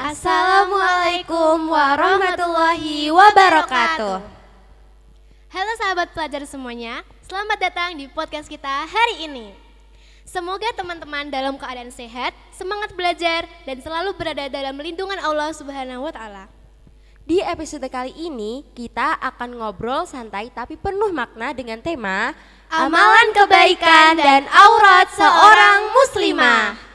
Assalamualaikum warahmatullahi wabarakatuh. Halo sahabat pelajar semuanya, selamat datang di podcast kita hari ini. Semoga teman-teman dalam keadaan sehat, semangat belajar, dan selalu berada dalam lindungan Allah Subhanahu wa Ta'ala. Di episode kali ini, kita akan ngobrol santai tapi penuh makna dengan tema Amalan Kebaikan dan Aurat Seorang Muslimah.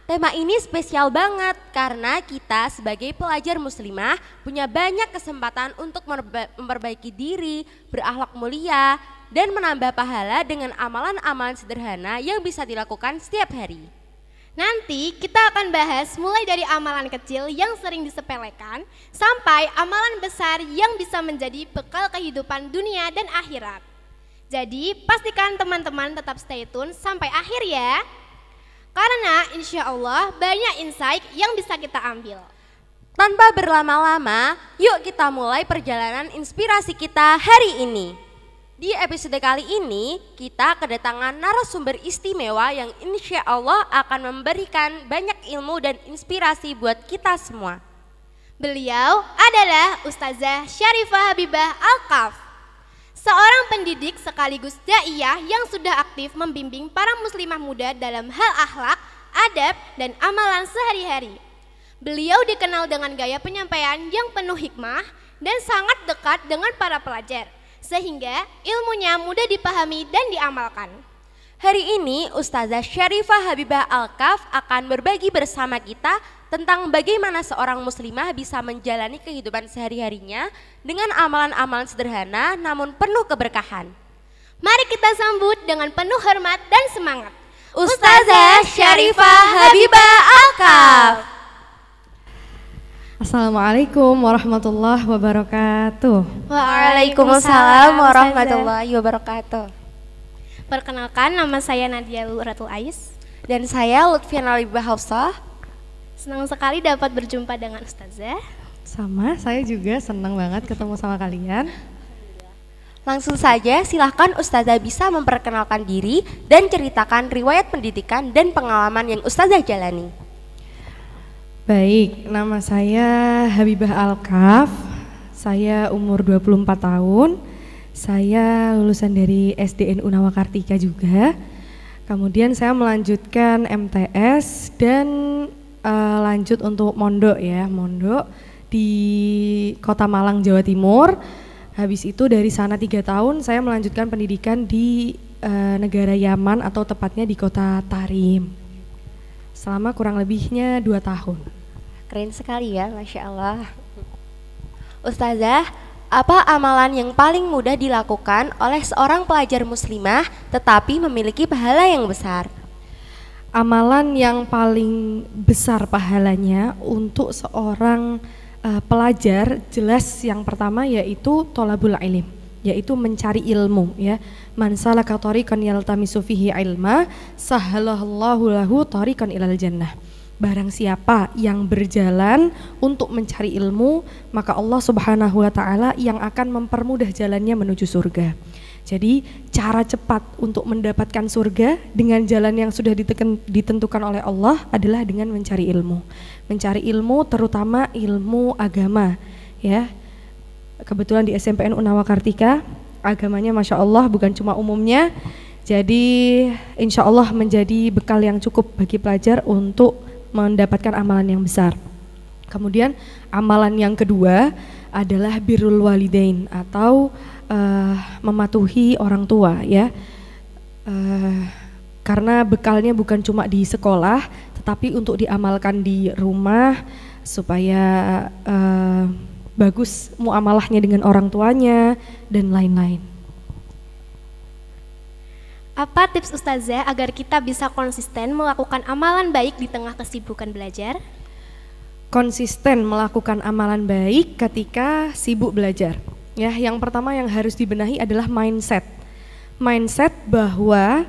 Tema ini spesial banget karena kita sebagai pelajar muslimah punya banyak kesempatan untuk memperbaiki diri, berakhlak mulia, dan menambah pahala dengan amalan-amalan sederhana yang bisa dilakukan setiap hari. Nanti kita akan bahas mulai dari amalan kecil yang sering disepelekan sampai amalan besar yang bisa menjadi bekal kehidupan dunia dan akhirat. Jadi pastikan teman-teman tetap stay tune sampai akhir ya. Karena insya Allah banyak insight yang bisa kita ambil. Tanpa berlama-lama, yuk kita mulai perjalanan inspirasi kita hari ini. Di episode kali ini, kita kedatangan narasumber istimewa yang insya Allah akan memberikan banyak ilmu dan inspirasi buat kita semua. Beliau adalah Ustazah Syarifah Habibah Al-Kaf, seorang pendidik sekaligus da'iyah yang sudah aktif membimbing para muslimah muda dalam hal akhlak, adab, dan amalan sehari-hari. Beliau dikenal dengan gaya penyampaian yang penuh hikmah dan sangat dekat dengan para pelajar, sehingga ilmunya mudah dipahami dan diamalkan. Hari ini Ustazah Syarifah Habibah Al-Kaf akan berbagi bersama kita tentang bagaimana seorang muslimah bisa menjalani kehidupan sehari-harinya dengan amalan-amalan sederhana namun penuh keberkahan. Mari kita sambut dengan penuh hormat dan semangat Ustazah Syarifah Habibah Al-Kaf. Assalamualaikum warahmatullahi wabarakatuh. Waalaikumsalam warahmatullahi wabarakatuh. Perkenalkan, nama saya Nadia Luratul Ais. Dan saya Lutfiana Libah Hafsah. Senang sekali dapat berjumpa dengan Ustazah. Sama, saya juga senang banget ketemu sama kalian. Langsung saja silahkan Ustazah bisa memperkenalkan diri dan ceritakan riwayat pendidikan dan pengalaman yang Ustazah jalani. Baik, nama saya Habibah Al-Kaf. Saya umur 24 tahun. Saya lulusan dari SDN Unawakartika juga. Kemudian saya melanjutkan MTS dan lanjut untuk mondok di Kota Malang, Jawa Timur. Habis itu dari sana 3 tahun saya melanjutkan pendidikan di negara Yaman atau tepatnya di kota Tarim. Selama kurang lebihnya 2 tahun. Keren sekali ya, Masya Allah. Ustazah, apa amalan yang paling mudah dilakukan oleh seorang pelajar muslimah tetapi memiliki pahala yang besar? Amalan yang paling besar pahalanya untuk seorang pelajar jelas yang pertama yaitu thalabul ilm, yaitu mencari ilmu ya. Man salaka thariqan yaltamisu fihi ilma sahhalallahu lahu thariqan ilal jannah. Barang siapa yang berjalan untuk mencari ilmu, maka Allah Subhanahu wa Ta'ala yang akan mempermudah jalannya menuju surga. Jadi cara cepat untuk mendapatkan surga dengan jalan yang sudah ditentukan oleh Allah adalah dengan mencari ilmu. Mencari ilmu terutama ilmu agama ya. Kebetulan di SMPN Unawakartika agamanya Masya Allah bukan cuma umumnya. Jadi insya Allah menjadi bekal yang cukup bagi pelajar untuk mendapatkan amalan yang besar. Kemudian amalan yang kedua adalah birrul walidain atau mematuhi orang tua ya. Karena bekalnya bukan cuma di sekolah tetapi untuk diamalkan di rumah supaya bagus muamalahnya dengan orang tuanya dan lain-lain. Apa tips Ustazah agar kita bisa konsisten melakukan amalan baik di tengah kesibukan belajar? Konsisten melakukan amalan baik ketika sibuk belajar. Ya, yang pertama yang harus dibenahi adalah mindset. Mindset bahwa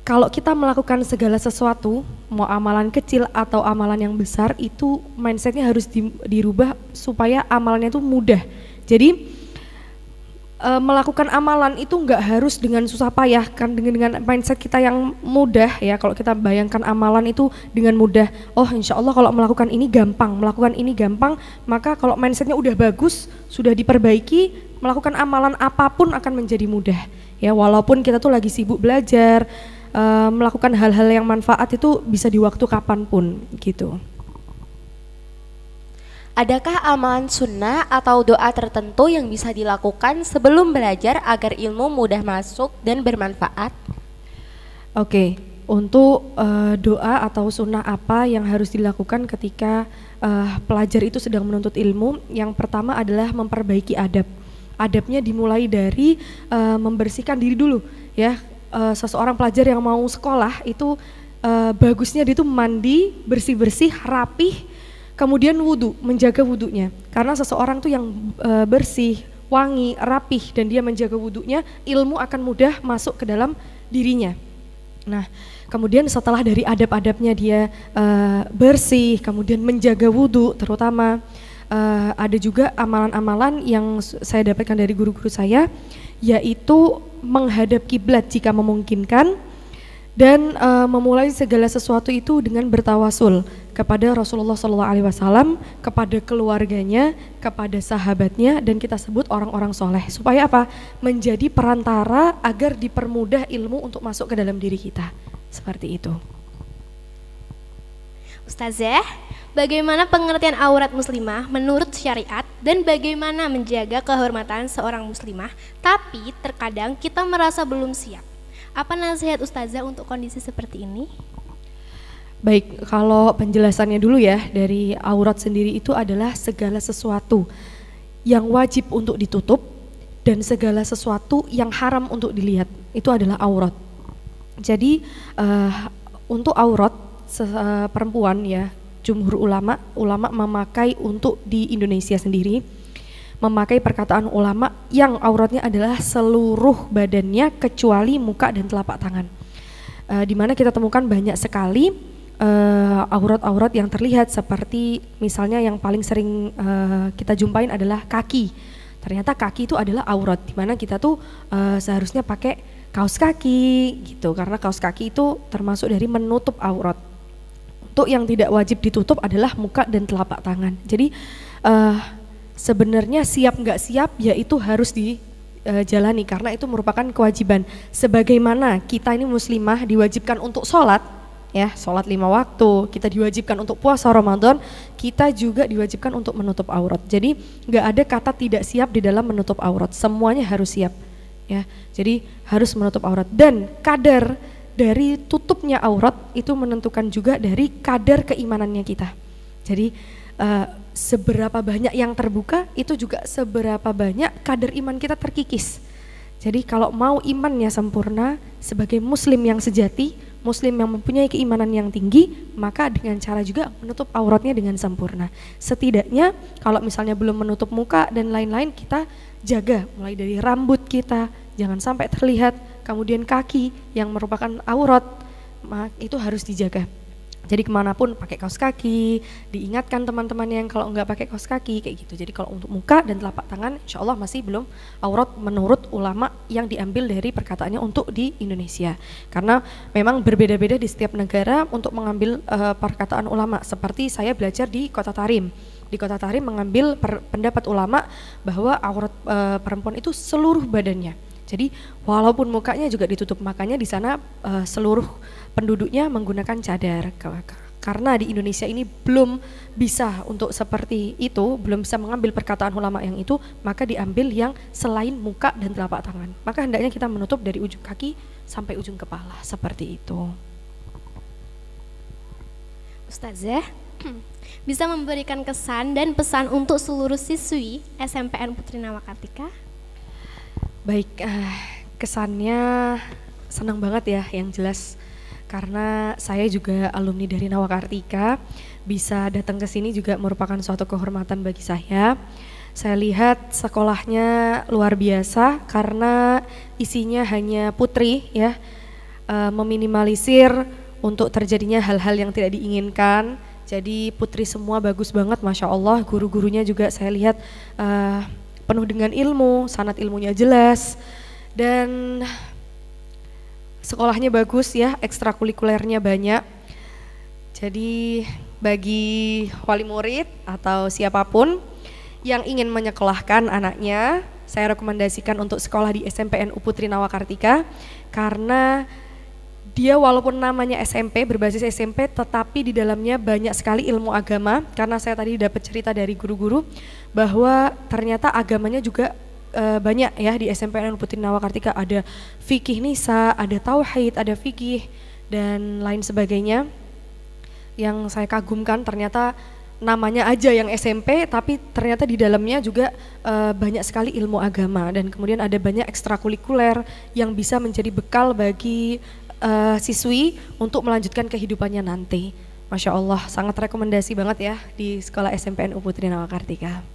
kalau kita melakukan segala sesuatu, mau amalan kecil atau amalan yang besar, itu mindsetnya harus dirubah supaya amalannya itu mudah. Jadi melakukan amalan itu nggak harus dengan susah payah kan, dengan mindset kita yang mudah ya. Kalau kita bayangkan amalan itu dengan mudah, oh insya Allah kalau melakukan ini gampang, maka kalau mindsetnya udah bagus, sudah diperbaiki, melakukan amalan apapun akan menjadi mudah ya. Walaupun kita tuh lagi sibuk belajar, melakukan hal-hal yang manfaat itu bisa di waktu kapanpun gitu. Adakah amalan sunnah atau doa tertentu yang bisa dilakukan sebelum belajar agar ilmu mudah masuk dan bermanfaat? Oke, untuk doa atau sunnah apa yang harus dilakukan ketika pelajar itu sedang menuntut ilmu? Yang pertama adalah memperbaiki adab. Adabnya dimulai dari membersihkan diri dulu ya. Seseorang pelajar yang mau sekolah itu bagusnya dia tuh mandi, bersih-bersih, rapih, kemudian wudhu, menjaga wudhunya. Karena seseorang tuh yang bersih, wangi, rapih dan dia menjaga wudhunya, ilmu akan mudah masuk ke dalam dirinya. Nah, kemudian setelah dari adab-adabnya dia bersih, kemudian menjaga wudhu terutama, ada juga amalan-amalan yang saya dapatkan dari guru-guru saya, yaitu menghadap kiblat jika memungkinkan, dan memulai segala sesuatu itu dengan bertawasul kepada Rasulullah SAW, kepada keluarganya, kepada sahabatnya, dan kita sebut orang-orang soleh. Supaya apa? Menjadi perantara agar dipermudah ilmu untuk masuk ke dalam diri kita. Seperti itu. Ustazah, bagaimana pengertian aurat muslimah menurut syariat dan bagaimana menjaga kehormatan seorang muslimah, tapi terkadang kita merasa belum siap. Apa nasihat Ustazah untuk kondisi seperti ini? Baik, kalau penjelasannya dulu ya, dari aurat sendiri itu adalah segala sesuatu yang wajib untuk ditutup dan segala sesuatu yang haram untuk dilihat, itu adalah aurat. Jadi untuk aurat perempuan ya, jumhur ulama memakai untuk di Indonesia sendiri, memakai perkataan ulama yang auratnya adalah seluruh badannya kecuali muka dan telapak tangan. Di mana kita temukan banyak sekali aurat-aurat yang terlihat, seperti misalnya yang paling sering kita jumpain adalah kaki. Ternyata kaki itu adalah aurat, di mana kita tuh seharusnya pakai kaos kaki gitu, karena kaos kaki itu termasuk dari menutup aurat. Untuk yang tidak wajib ditutup adalah muka dan telapak tangan. Jadi sebenarnya siap nggak siap yaitu harus dijalani, karena itu merupakan kewajiban. Sebagaimana kita ini muslimah diwajibkan untuk sholat, ya sholat 5 waktu, kita diwajibkan untuk puasa Ramadan, kita juga diwajibkan untuk menutup aurat. Jadi nggak ada kata tidak siap di dalam menutup aurat, semuanya harus siap ya. Jadi harus menutup aurat, dan kadar dari tutupnya aurat itu menentukan juga dari kadar keimanannya kita. Jadi seberapa banyak yang terbuka itu juga seberapa banyak kadar iman kita terkikis. Jadi kalau mau imannya sempurna sebagai muslim yang sejati, muslim yang mempunyai keimanan yang tinggi, maka dengan cara juga menutup auratnya dengan sempurna. Setidaknya kalau misalnya belum menutup muka dan lain-lain, kita jaga mulai dari rambut kita, jangan sampai terlihat, kemudian kaki yang merupakan aurat, itu harus dijaga. Jadi kemanapun pakai kaos kaki, diingatkan teman-teman yang kalau nggak pakai kaos kaki kayak gitu. Jadi kalau untuk muka dan telapak tangan, insya Allah masih belum aurat menurut ulama yang diambil dari perkataannya untuk di Indonesia. Karena memang berbeda-beda di setiap negara untuk mengambil perkataan ulama. Seperti saya belajar di Kota Tarim. Di Kota Tarim mengambil pendapat ulama bahwa aurat perempuan itu seluruh badannya. Jadi walaupun mukanya juga ditutup, makanya di sana seluruh penduduknya menggunakan cadar. Karena di Indonesia ini belum bisa untuk seperti itu, belum bisa mengambil perkataan ulama yang itu, maka diambil yang selain muka dan telapak tangan. Maka hendaknya kita menutup dari ujung kaki sampai ujung kepala, seperti itu. Ustazah, bisa memberikan kesan dan pesan untuk seluruh siswi SMPN Putri Nawakartika? Baik, kesannya senang banget ya, yang jelas karena saya juga alumni dari Nawakartika, bisa datang ke sini juga merupakan suatu kehormatan bagi saya. Saya lihat sekolahnya luar biasa karena isinya hanya putri ya, meminimalisir untuk terjadinya hal-hal yang tidak diinginkan. Jadi putri semua bagus banget, Masya Allah. Guru-gurunya juga saya lihat penuh dengan ilmu, sanad ilmunya jelas, dan sekolahnya bagus ya, ekstrakurikulernya banyak. Jadi bagi wali murid atau siapapun yang ingin menyekolahkan anaknya, saya rekomendasikan untuk sekolah di SMPN Putri Nawakartika, karena dia walaupun namanya SMP, berbasis SMP, tetapi di dalamnya banyak sekali ilmu agama. Karena saya tadi dapat cerita dari guru-guru bahwa ternyata agamanya juga banyak ya di SMPN Putri Nawakartika. Ada fikih nisa, ada tauhid, ada fikih dan lain sebagainya. Yang saya kagumkan ternyata namanya aja yang SMP, tapi ternyata di dalamnya juga banyak sekali ilmu agama, dan kemudian ada banyak ekstrakurikuler yang bisa menjadi bekal bagi siswi untuk melanjutkan kehidupannya nanti. Masya Allah, sangat rekomendasi banget ya di sekolah SMPN Putri Nawakartika.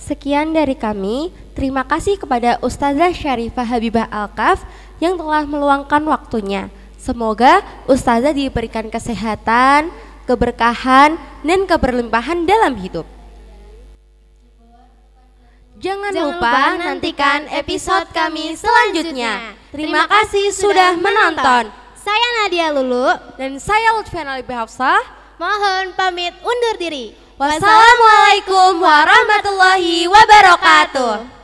Sekian dari kami, terima kasih kepada Ustazah Syarifah Habibah Alkaf yang telah meluangkan waktunya. Semoga Ustazah diberikan kesehatan, keberkahan, dan keberlimpahan dalam hidup. Jangan lupa nantikan episode kami selanjutnya. Terima kasih sudah menonton. Saya Nadia Lulu Dan saya Lutfiana Libya Hafsah. mohon pamit undur diri. Wassalamualaikum warahmatullahi wabarakatuh.